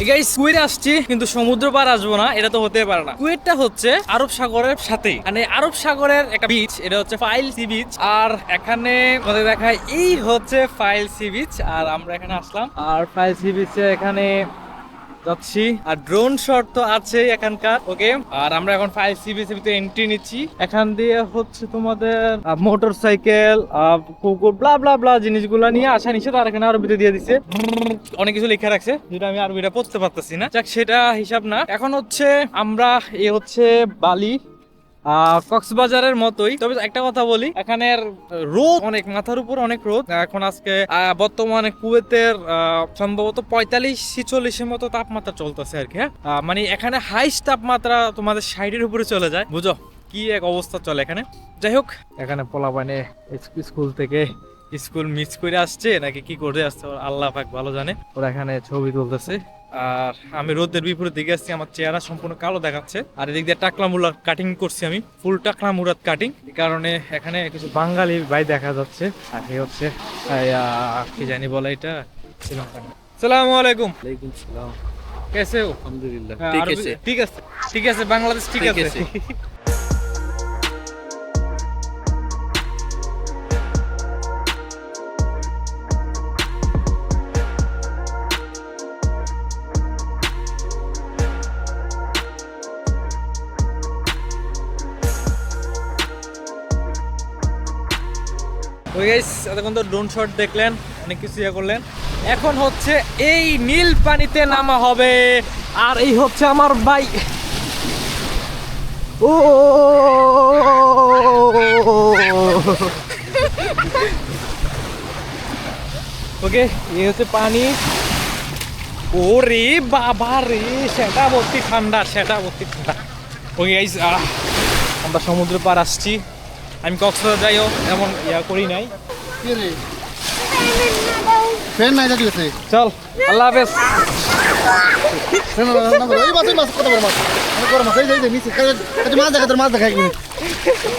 Guys কুয়েটে আসছি কিন্তু সমুদ্র পার আসবো না, এটা তো হতে পারে না। কুয়েটটা হচ্ছে আরব সাগরের সাথেই, মানে আরব সাগরের একটা বিচ, এটা হচ্ছে ফাইল সি বিচ। আর এখানে আমাদের দেখায় এই হচ্ছে ফাইল সি বিচ, আর আমরা এখানে আসলাম আর ফাইল সি বিচে এখানে যাচ্ছি। আর ড্রোন শট তো আছে এখানকার, ওকে। আর আমরা এখন ফাইল সি বিচের ভিতরে এন্ট্রি নিচ্ছি। এখান দিয়ে হচ্ছে তোমাদের মোটর সাইকেল, কুকুর, ব্লা ব্লা ব্লা জিনিসগুলো নিয়ে আসা নিষেধ। আর এখানে আরবিতে দিয়ে দিছে, অনেক কিছু লেখা রাখছে যেটা আমি আরবিটা পড়তে পারতেছি না। যাক, সেটা হিসাব না। এখন হচ্ছে আমরা হচ্ছে বালি কক্সবাজারের মতোই, তবে একটা কথা বলি, এখানের রোদ অনেক, মাথার উপর অনেক রোদ। এখন আজকে বর্তমানে কুয়েতের সম্ভবত 45-46-এর মতো তাপমাত্রা চলতেছে আর কি। হ্যাঁ, মানে এখানে হাইস্ট তাপমাত্রা তোমাদের 60-এর উপরে চলে যায়, বুঝো কি এক অবস্থা চলে এখানে। যাই হোক, এখানে পোলাপানে স্কুল থেকে স্কুল মিস করে আসছে নাকি কি করে আসছে আল্লাহ পাক ভালো জানে। ওরা এখানে ছবি তুলতেছে আর আমি রোদের বিপরীত দিকে আসছি, আমার চেহারা সম্পূর্ণ কালো দেখাচ্ছে। আর এদিক দিয়ে টাকলা মুরাদ কাটিং করছি, আমি ফুল টাকলা মুরাদ কাটিং। এই কারণে এখানে কিছু বাঙালি ভাই দেখা যাচ্ছে। আর এই হচ্ছে কি জানি বলে এটা, শ্রীলঙ্কা। আসসালামু আলাইকুম। ওয়ালাইকুম সালাম। কেসে হো? আলহামদুলিল্লাহ ঠিক আছে, ঠিক আছে, ঠিক আছে, বাংলাদেশ ঠিক আছে। এতক্ষণ তো ড্রোন শট দেখলেন, অনেক কিছু ইয়ে করলেন। এখন হচ্ছে এই নীল পানিতে নামা হবে। আর এই হচ্ছে আমার ভাই, ও ওকে, এই হচ্ছে পানি। ওরে বাবা রে, সেটা ভর্তি ঠান্ডা, সেটা ভর্তি ঠান্ডা। ওকে গাইস, আমরা সমুদ্র পার আসছি। আমি কক্সবাজার যাইও এমন ইয়া করি নাই। ফ্রেন্ড নাই ঠিক আছে। চল, আল্লাহ হাফেজ। এই মাছ কত বড় মাছ, অনেক বড় মাছ। এই যে নিচে মাছ দেখা, তোর মাছ দেখা এক মিনিট।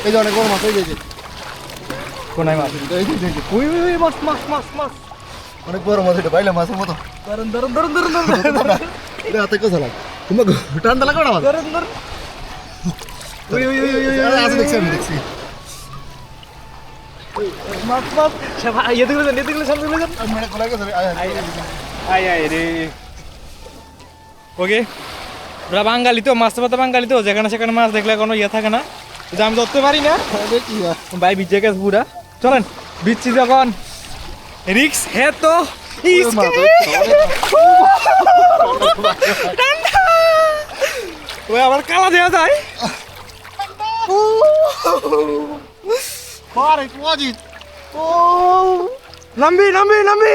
এই যে অনেক বড় মাছ, এই যে কোনায় মাছ, এই যে উই উই উই, মাছ মাছ মাছ মাছ, অনেক বড় মাছ। এটা বাইলা মাছের মতো। ধরুন ধরুন ধরুন ধরুন ধরুন, এটা হাতে কোথাও লাগে তোমাকে ঠান্ডা লাগবে না মাছ। ধরুন ধরুন, উই উই উই উই, আছে দেখছি, আমি দেখছি মাছ মাছ। ইয়ে দেখলে যান, ইয়ে দেখলে সামনে দেখলে যান। মানে কোলা গেছে। আই আই রে। ওকে, ওরা বাঙালি তো, মাছ পাতা বাঙালি তো, যেখানে সেখানে মাছ দেখলে কোনো ইয়ে থাকে না, যে আমি ধরতে পারি না ভাই। বিজে গেছে পুরা। চলেন, বিচ্ছি যখন রিক্স হে তো ওই আবার কালা দেওয়া যায়। নামবি নামবি নামবি,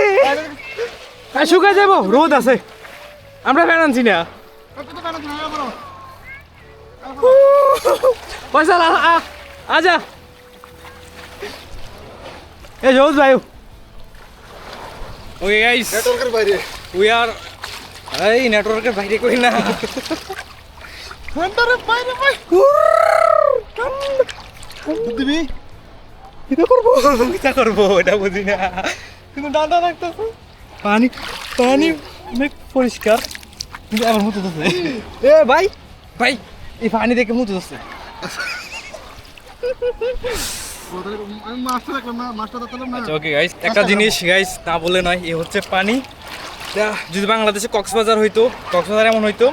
শুকাই যাবো, রোদ আছে, আমরা ফ্যান আনছি না। পয়সা আজা এ জোজ ভাই। ওকে গাইস, নেটওয়ার্কের বাইরে উই আর এই নেটওয়ার্কের বাইরে কই না, নেটওয়ার্কের বাইরে ভাই। দিবি এটা করবো এটা বুঝি না, কিন্তু ডান্ডা রাখতেছে। পানি পানি অনেক পরিষ্কার, কিন্তু আবার মুতে যাচ্ছে। এ ভাই ভাই, এই পানি দেখে মুতে যাচ্ছে। আমি মাছটা দেখলাম না, মাছটা দেখলাম না। ওকে গাইস, একটা জিনিস গাইস না বলে নয়, এই হচ্ছে পানি। যদি বাংলাদেশে কক্সবাজার হইতো, কক্সবাজার এমন হইতো,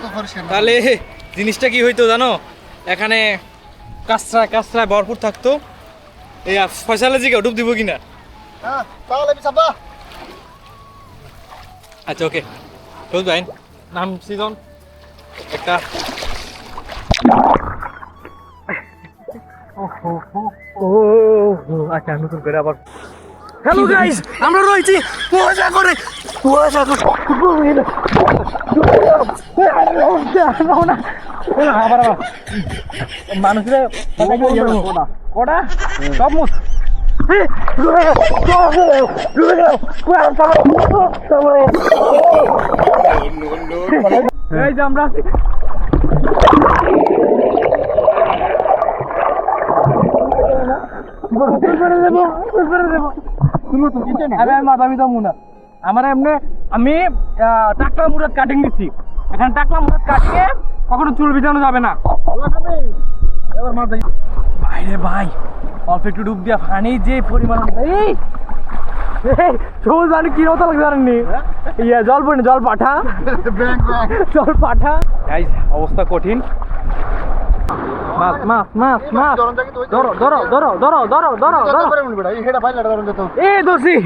তাহলে জিনিসটা কি হইতো জানো? এখানে কাঁচরা কাঁচরা ভরপুর থাকতো। এই ফয়সালা জিকে ডুব দিব কিনা। হ্যাঁ, তাহলে বিছাবা। আচ্ছা ওকে, চল ভাই, নাম সিজন একটা। আচ্ছা, নতুন করে আবার। হ্যালো গাইস, আমরা রয়েছি কুয়াশা করে, কুয়াশা করে আবার মানুষের কটা সব মুখ এই যে আমরা মাথা পিতা মুনা আমার এমনি, আমি টাকা মুরাদ কাটিং দিচ্ছি। এখানে টাকলা মাছ কাটিয়ে কখনো চুল ভিজানো যাবে না। এবার মাছ দেখি বাইরে ভাই অল্প একটু ডুব দিয়া পানি যে পরিমাণ এই সবুজ পানি কি মতো লাগছে জানেননি? ইয়া জল পড়ি জল পাঠা ব্যাংক জল পাঠা গাইস অবস্থা কঠিন। মাছ মাছ মাছ মাছ ধরো ধরো ধরো ধরো ধরো ধরো ধরো ধরো এই হেডা ফাইল ধরুন তো এই দোষী